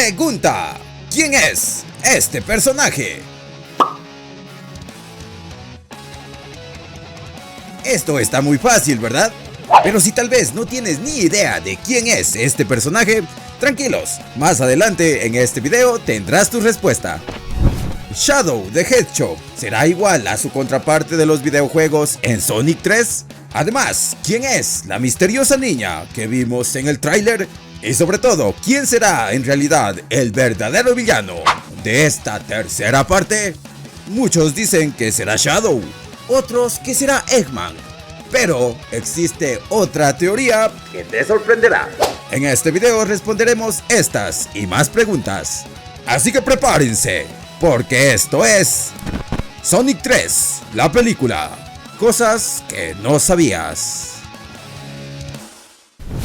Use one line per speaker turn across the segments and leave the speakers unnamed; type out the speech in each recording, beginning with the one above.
Pregunta: ¿quién es este personaje? Esto está muy fácil, ¿verdad? Pero si tal vez no tienes ni idea de quién es este personaje, tranquilos, más adelante en este video tendrás tu respuesta. Shadow the Hedgehog será igual a su contraparte de los videojuegos en Sonic 3. Además, ¿quién es la misteriosa niña que vimos en el tráiler? Y sobre todo, ¿quién será en realidad el verdadero villano de esta tercera parte? Muchos dicen que será Shadow, otros que será Eggman, pero existe otra teoría que te sorprenderá. En este video responderemos estas y más preguntas, así que prepárense, porque esto es Sonic 3, la película. Cosas que no sabías.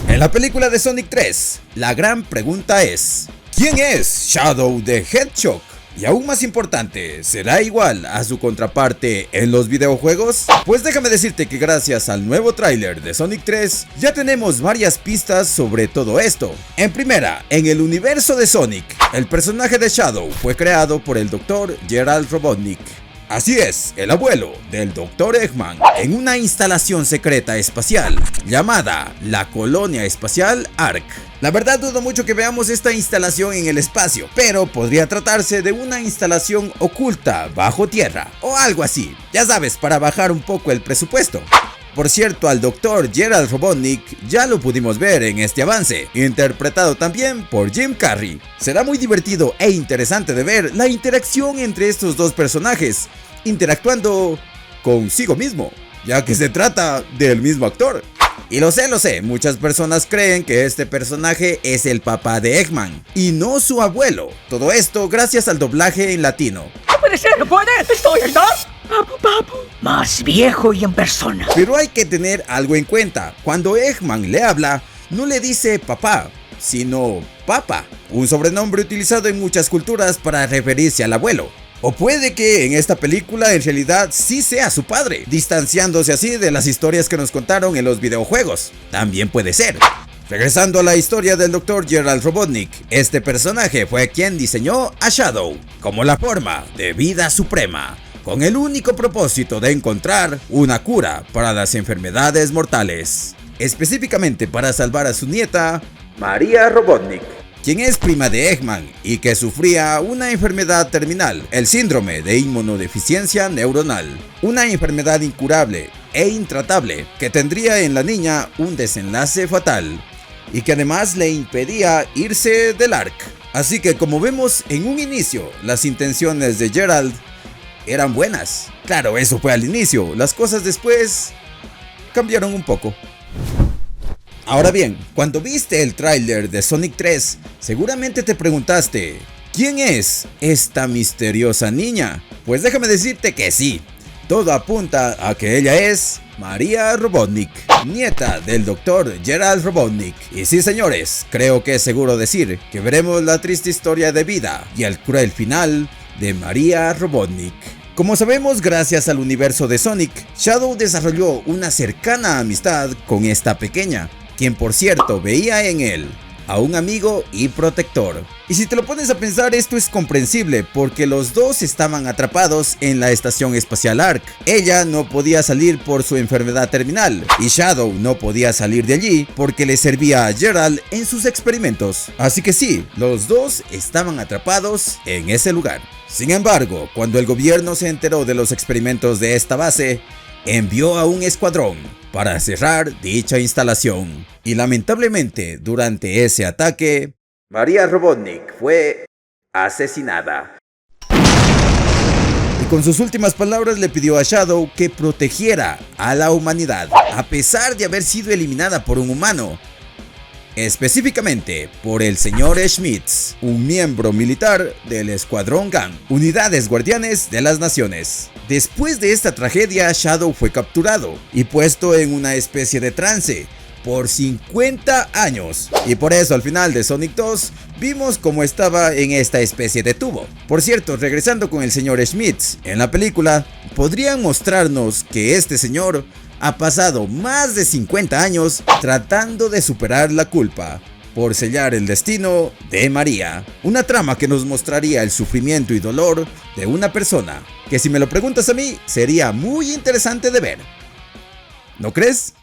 En la película de Sonic 3, la gran pregunta es: ¿quién es Shadow the Hedgehog? Y aún más importante, ¿será igual a su contraparte en los videojuegos? Pues déjame decirte que gracias al nuevo tráiler de Sonic 3 ya tenemos varias pistas sobre todo esto. En primera, en el universo de Sonic, el personaje de Shadow fue creado por el Dr. Gerald Robotnik. Así es, el abuelo del Dr. Eggman, en una instalación secreta espacial llamada la Colonia Espacial Ark. La verdad dudo mucho que veamos esta instalación en el espacio, pero podría tratarse de una instalación oculta bajo tierra o algo así, ya sabes, para bajar un poco el presupuesto. Por cierto, al Dr. Gerald Robotnik ya lo pudimos ver en este avance, interpretado también por Jim Carrey. Será muy divertido e interesante de ver la interacción entre estos dos personajes, interactuando consigo mismo, ya que se trata del mismo actor. Y lo sé, muchas personas creen que este personaje es el papá de Eggman y no su abuelo. Todo esto gracias al doblaje en latino.
¡No puede ser! ¡No puede! ¡Estoy en dos! Papu, más viejo y en persona.
Pero hay que tener algo en cuenta. Cuando Eggman le habla, no le dice papá, sino papa, un sobrenombre utilizado en muchas culturas para referirse al abuelo. O puede que en esta película en realidad sí sea su padre, distanciándose así de las historias que nos contaron en los videojuegos. También puede ser. Regresando a la historia del Dr. Gerald Robotnik, este personaje fue quien diseñó a Shadow como la forma de vida suprema, con el único propósito de encontrar una cura para las enfermedades mortales, específicamente para salvar a su nieta, María Robotnik, quien es prima de Eggman y que sufría una enfermedad terminal, el síndrome de inmunodeficiencia neuronal, una enfermedad incurable e intratable que tendría en la niña un desenlace fatal y que además le impedía irse del Ark. Así que, como vemos en un inicio, las intenciones de Gerald eran buenas. Claro, eso fue al inicio, las cosas después cambiaron un poco. Ahora bien, cuando viste el tráiler de Sonic 3, seguramente te preguntaste: ¿quién es esta misteriosa niña? Pues déjame decirte que sí, todo apunta a que ella es María Robotnik, nieta del Dr. Gerald Robotnik. Y sí, señores, creo que es seguro decir que veremos la triste historia de vida y el cruel final de María Robotnik. Como sabemos, gracias al universo de Sonic, Shadow desarrolló una cercana amistad con esta pequeña, quien por cierto veía en él a un amigo y protector. Y si te lo pones a pensar, esto es comprensible porque los dos estaban atrapados en la estación espacial Ark. Ella no podía salir por su enfermedad terminal y Shadow no podía salir de allí porque le servía a Gerald en sus experimentos. Así que sí, los dos estaban atrapados en ese lugar. Sin embargo, cuando el gobierno se enteró de los experimentos de esta base, envió a un escuadrón para cerrar dicha instalación. Y lamentablemente, durante ese ataque, María Robotnik fue asesinada. Y con sus últimas palabras le pidió a Shadow que protegiera a la humanidad, a pesar de haber sido eliminada por un humano, específicamente por el señor Schmitz, un miembro militar del Escuadrón Gang, Unidades Guardianes de las Naciones. Después de esta tragedia, Shadow fue capturado y puesto en una especie de trance por 50 años. Y por eso al final de Sonic 2 vimos cómo estaba en esta especie de tubo. Por cierto, regresando con el señor Schmitz, en la película podrían mostrarnos que este señor ha pasado más de 50 años tratando de superar la culpa por sellar el destino de María. Una trama que nos mostraría el sufrimiento y dolor de una persona, que si me lo preguntas a mí, sería muy interesante de ver. ¿No crees?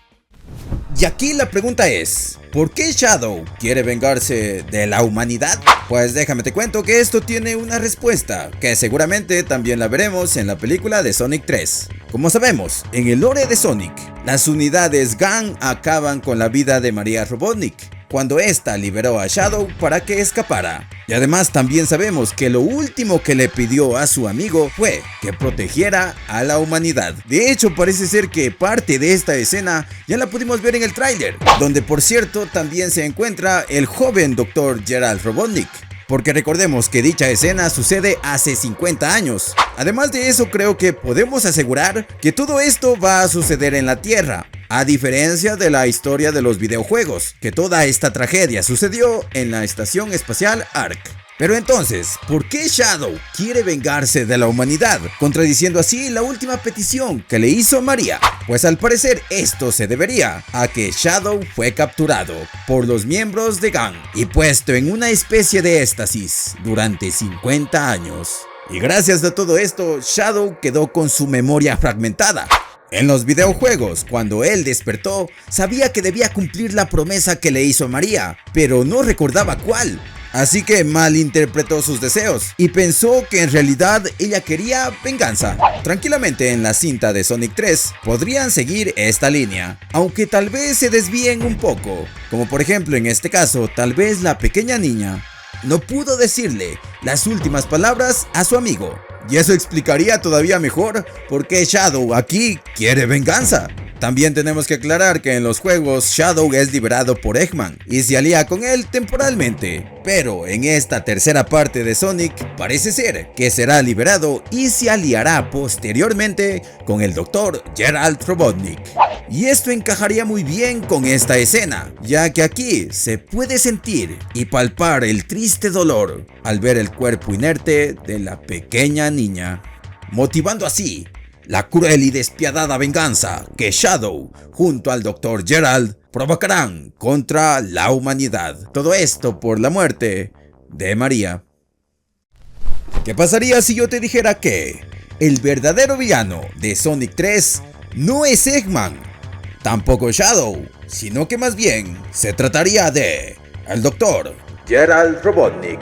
Y aquí la pregunta es, ¿por qué Shadow quiere vengarse de la humanidad? Pues déjame te cuento que esto tiene una respuesta, que seguramente también la veremos en la película de Sonic 3. Como sabemos, en el lore de Sonic, las unidades GAN acaban con la vida de María Robotnik, cuando ésta liberó a Shadow para que escapara. Y además también sabemos que lo último que le pidió a su amigo fue que protegiera a la humanidad. De hecho, parece ser que parte de esta escena ya la pudimos ver en el tráiler, donde por cierto también se encuentra el joven Dr. Gerald Robotnik. Porque recordemos que dicha escena sucede hace 50 años. Además de eso, creo que podemos asegurar que todo esto va a suceder en la Tierra, a diferencia de la historia de los videojuegos, que toda esta tragedia sucedió en la estación espacial Ark. Pero entonces, ¿por qué Shadow quiere vengarse de la humanidad, contradiciendo así la última petición que le hizo María? Pues al parecer esto se debería a que Shadow fue capturado por los miembros de GAN y puesto en una especie de éxtasis durante 50 años. Y gracias a todo esto, Shadow quedó con su memoria fragmentada. En los videojuegos, cuando él despertó, sabía que debía cumplir la promesa que le hizo María, pero no recordaba cuál. Así que malinterpretó sus deseos y pensó que en realidad ella quería venganza. Tranquilamente en la cinta de Sonic 3 podrían seguir esta línea, aunque tal vez se desvíen un poco, como por ejemplo en este caso, tal vez la pequeña niña no pudo decirle las últimas palabras a su amigo. Y eso explicaría todavía mejor por qué Shadow aquí quiere venganza. También tenemos que aclarar que en los juegos Shadow es liberado por Eggman y se alía con él temporalmente, pero en esta tercera parte de Sonic parece ser que será liberado y se aliará posteriormente con el Dr. Gerald Robotnik. Y esto encajaría muy bien con esta escena, ya que aquí se puede sentir y palpar el triste dolor al ver el cuerpo inerte de la pequeña niña, motivando así la cruel y despiadada venganza que Shadow junto al Dr. Gerald provocarán contra la humanidad. Todo esto por la muerte de María. ¿Qué pasaría si yo te dijera que el verdadero villano de Sonic 3 no es Eggman, tampoco Shadow, sino que más bien se trataría de el Dr. Gerald Robotnik?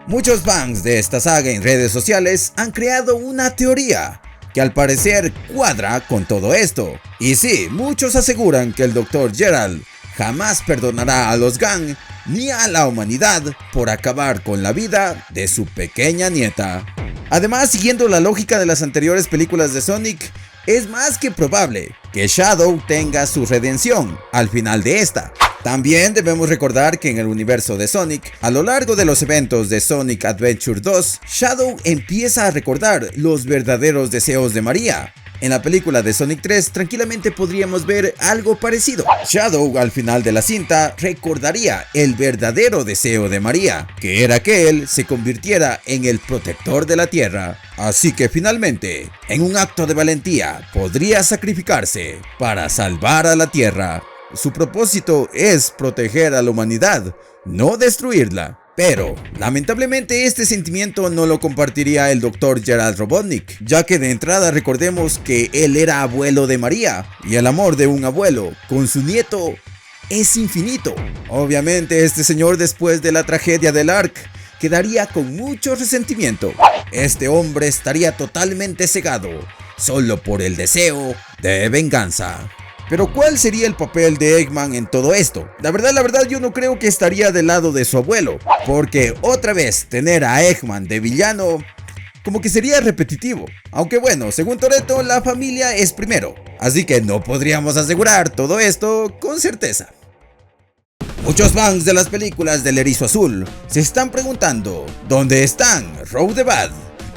Muchos fans de esta saga en redes sociales han creado una teoría que al parecer cuadra con todo esto. Y sí, muchos aseguran que el Dr. Gerald jamás perdonará a los GAN ni a la humanidad por acabar con la vida de su pequeña nieta. Además, siguiendo la lógica de las anteriores películas de Sonic, es más que probable que Shadow tenga su redención al final de esta. También debemos recordar que en el universo de Sonic, a lo largo de los eventos de Sonic Adventure 2, Shadow empieza a recordar los verdaderos deseos de María. En la película de Sonic 3 tranquilamente podríamos ver algo parecido. Shadow al final de la cinta recordaría el verdadero deseo de María, que era que él se convirtiera en el protector de la Tierra. Así que finalmente, en un acto de valentía, podría sacrificarse para salvar a la Tierra. Su propósito es proteger a la humanidad, no destruirla. Pero, lamentablemente este sentimiento no lo compartiría el Dr. Gerald Robotnik, ya que de entrada recordemos que él era abuelo de María, y el amor de un abuelo con su nieto es infinito. Obviamente este señor, después de la tragedia del Ark, quedaría con mucho resentimiento. Este hombre estaría totalmente cegado, solo por el deseo de venganza. Pero ¿cuál sería el papel de Eggman en todo esto? La verdad yo no creo que estaría del lado de su abuelo, porque otra vez tener a Eggman de villano como que sería repetitivo. Aunque bueno, según Toretto, la familia es primero, así que no podríamos asegurar todo esto con certeza. Muchos fans de las películas del Erizo Azul se están preguntando ¿dónde están Rogue the Bad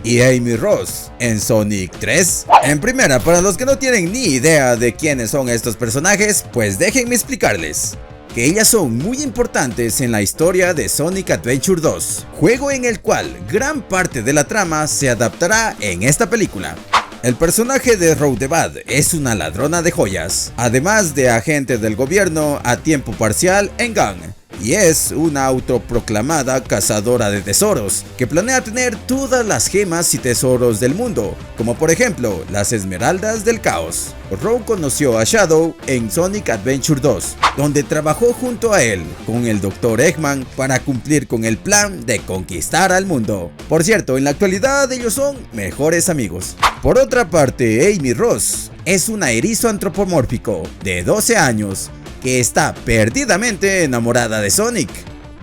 y Amy Ross en Sonic 3? En primera, para los que no tienen ni idea de quiénes son estos personajes, pues déjenme explicarles que ellas son muy importantes en la historia de Sonic Adventure 2, juego en el cual gran parte de la trama se adaptará en esta película. El personaje de Rogue the Bad es una ladrona de joyas, además de agente del gobierno a tiempo parcial en GAN, y es una autoproclamada cazadora de tesoros que planea tener todas las gemas y tesoros del mundo, como por ejemplo las esmeraldas del caos. Rose conoció a Shadow en Sonic Adventure 2, donde trabajó junto a él con el Dr. Eggman para cumplir con el plan de conquistar al mundo. Por cierto, en la actualidad ellos son mejores amigos. Por otra parte, Amy Rose es una erizo antropomórfico de 12 años que está perdidamente enamorada de Sonic,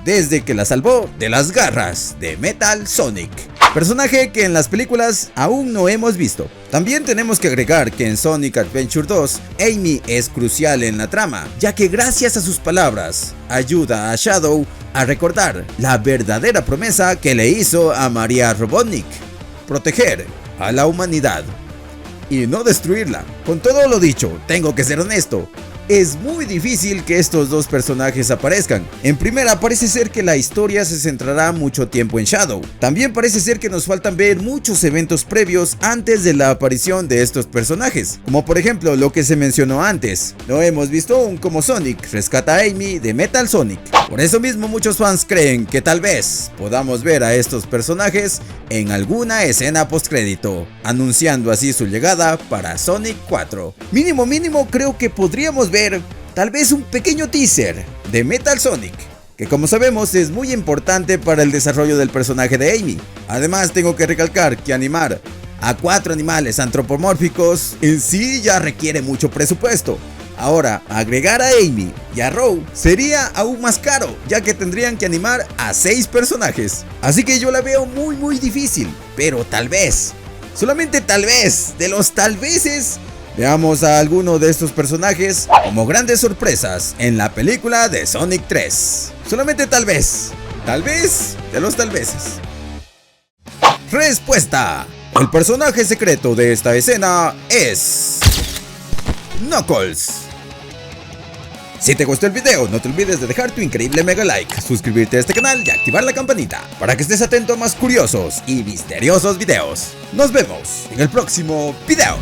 desde que la salvó de las garras de Metal Sonic, personaje que en las películas aún no hemos visto. También tenemos que agregar que en Sonic Adventure 2, Amy es crucial en la trama, ya que gracias a sus palabras, ayuda a Shadow a recordar la verdadera promesa que le hizo a Maria Robotnik: proteger a la humanidad y no destruirla. Con todo lo dicho, tengo que ser honesto. Es muy difícil que estos dos personajes aparezcan. En primera, parece ser que la historia se centrará mucho tiempo en Shadow. También parece ser que nos faltan ver muchos eventos previos antes de la aparición de estos personajes, como por ejemplo lo que se mencionó antes. No hemos visto aún cómo Sonic rescata a Amy de Metal Sonic. Por eso mismo muchos fans creen que tal vez podamos ver a estos personajes en alguna escena postcrédito, anunciando así su llegada para Sonic 4. Mínimo creo que podríamos ver tal vez un pequeño teaser de Metal Sonic, que como sabemos es muy importante para el desarrollo del personaje de Amy. Además, tengo que recalcar que animar a 4 animales antropomórficos en sí ya requiere mucho presupuesto. Ahora, agregar a Amy y a Rose sería aún más caro, ya que tendrían que animar a 6 personajes. Así que yo la veo muy difícil, pero tal vez, solamente tal vez, de los tal veces, veamos a alguno de estos personajes como grandes sorpresas en la película de Sonic 3. Solamente tal vez de los tal veces. Respuesta: el personaje secreto de esta escena es Knuckles. Si te gustó el video, no te olvides de dejar tu increíble mega like, suscribirte a este canal y activar la campanita para que estés atento a más curiosos y misteriosos videos. Nos vemos en el próximo video.